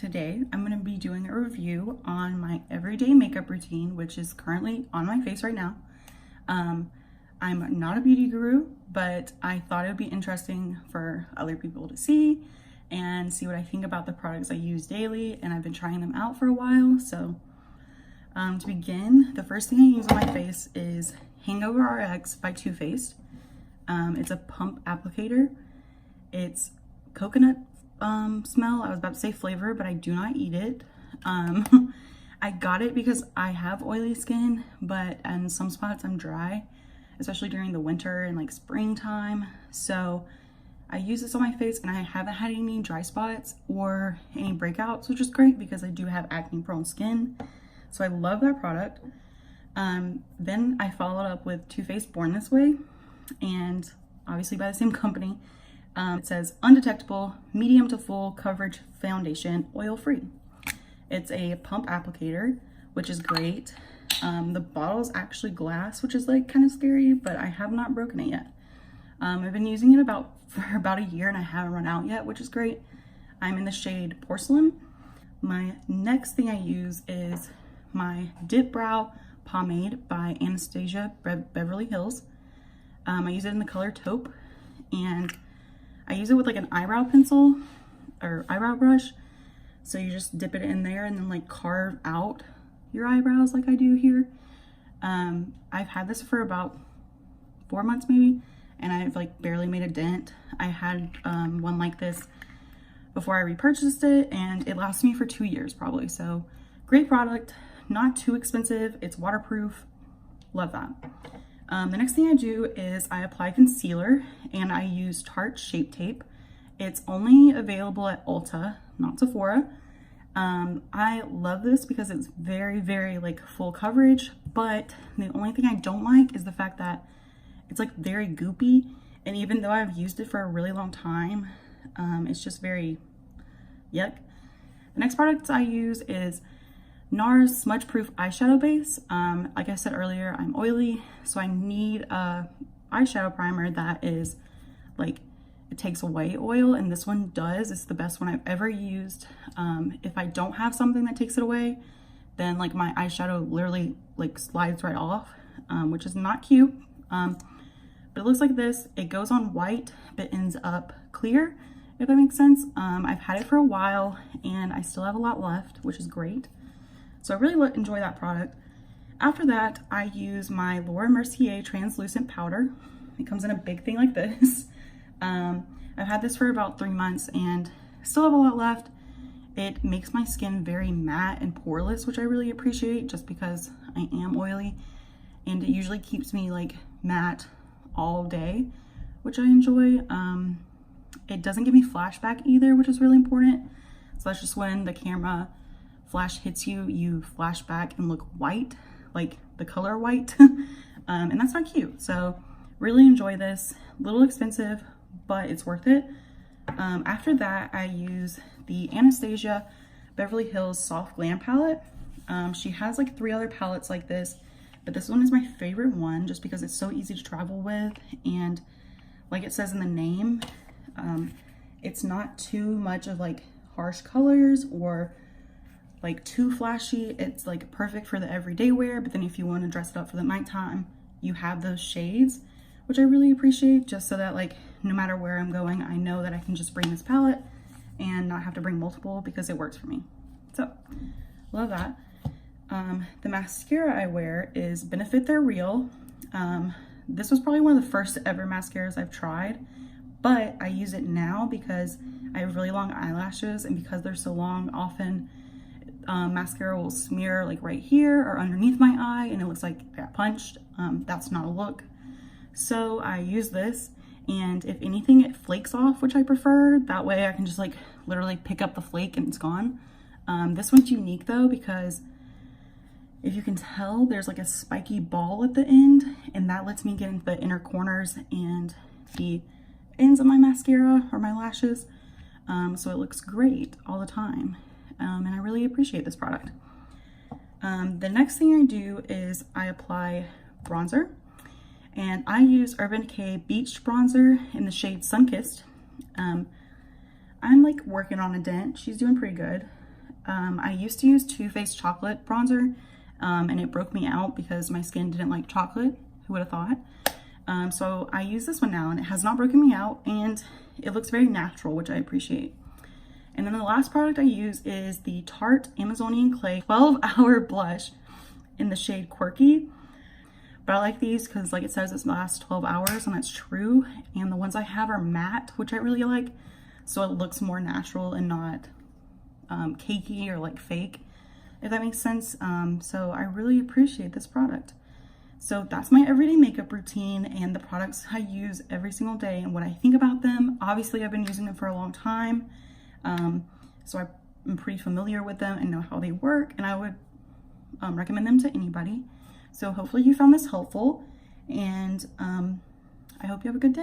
Today I'm going to be doing a review on my everyday makeup routine, which is currently on my face right now. I'm not a beauty guru, but I thought it would be interesting for other people to see and see what I think about the products I use daily, and I've been trying them out for a while. So to begin, the first thing I use on my face is Hangover RX by Too Faced. It's a pump applicator. It's coconut smell. I was about to say flavor, but I do not eat it. I got it because I have oily skin, but in some spots I'm dry, especially during the winter and like springtime. So I use this on my face and I haven't had any dry spots or any breakouts, which is great because I do have acne prone skin. So I love that product. Then I followed up with Too Faced Born This Way, and obviously by the same company. It says undetectable, medium to full coverage foundation, oil free. It's a pump applicator, which is great. The bottle is actually glass, which is like kind of scary, but I have not broken it yet. I've been using it for about a year and I haven't run out yet, which is great. I'm in the shade Porcelain. My next thing I use is my Dip Brow Pomade by Anastasia Beverly Hills. I use it in the color Taupe, and I use it with like an eyebrow pencil or eyebrow brush. So you just dip it in there and then like carve out your eyebrows like I do here. I've had this for about 4 months maybe, and I've like barely made a dent. I had one like this before I repurchased it, and it lasted me for 2 years probably. So great product, not too expensive. It's waterproof. Love that. The next thing I do is I apply concealer, and I use Tarte Shape Tape. It's only available at Ulta, not Sephora. I love this because it's very, very like full coverage, but the only thing I don't like is the fact that it's like very goopy. And even though I've used it for a really long time, it's just very yuck. The next product I use is NARS Smudge Proof Eyeshadow Base. Like I said earlier, I'm oily, so I need a eyeshadow primer that is like, it takes away oil, and this one does. It's the best one I've ever used. If I don't have something that takes it away, then like my eyeshadow literally like slides right off, which is not cute. But it looks like this. It goes on white, but ends up clear, if that makes sense. I've had it for a while, and I still have a lot left, which is great. So I really enjoy that product. After that, I use my Laura Mercier translucent powder. It comes in a big thing like this. I've had this for about 3 months and still have a lot left. It makes my skin very matte and poreless, which I really appreciate just because I am oily, and it usually keeps me like matte all day, which I enjoy. It doesn't give me flashback either, which is really important. So that's just when the camera flash hits you, you flash back and look white, like the color white. And that's not cute. So really enjoy this. A little expensive, but it's worth it. After that, I use the Anastasia Beverly Hills Soft Glam palette. She has like 3 other palettes like this, but this one is my favorite one just because it's so easy to travel with, and like it says in the name, it's not too much of like harsh colors or like too flashy. It's like perfect for the everyday wear, but then if you want to dress it up for the nighttime, you have those shades, which I really appreciate, just so that like no matter where I'm going, I know that I can just bring this palette and not have to bring multiple because it works for me. So love that. The mascara I wear is Benefit They're Real. This was probably one of the first ever mascaras I've tried, but I use it now because I have really long eyelashes, and because they're so long, often mascara will smear like right here or underneath my eye and it looks like I got punched. That's not a look. So I use this, and if anything, it flakes off, which I prefer. That way I can just like literally pick up the flake and it's gone. This one's unique though, because if you can tell, there's like a spiky ball at the end, and that lets me get into the inner corners and the ends of my mascara or my lashes. So it looks great all the time. And I really appreciate this product. The next thing I do is I apply bronzer, and I use Urban Decay Beach Bronzer in the shade Sunkissed. I'm like working on a dent. She's doing pretty good. I used to use Too Faced chocolate bronzer, and it broke me out because my skin didn't like chocolate. Who would have thought? So I use this one now, and it has not broken me out, and it looks very natural, which I appreciate. And then the last product I use is the Tarte Amazonian Clay 12-Hour Blush in the shade Quirky. But I like these because, like it says, it lasts 12 hours, and that's true. And the ones I have are matte, which I really like, so it looks more natural and not cakey or like fake, if that makes sense. So I really appreciate this product. So that's my everyday makeup routine and the products I use every single day and what I think about them. Obviously, I've been using them for a long time, so I'm pretty familiar with them and know how they work, and I would recommend them to anybody. So hopefully you found this helpful, and I hope you have a good day.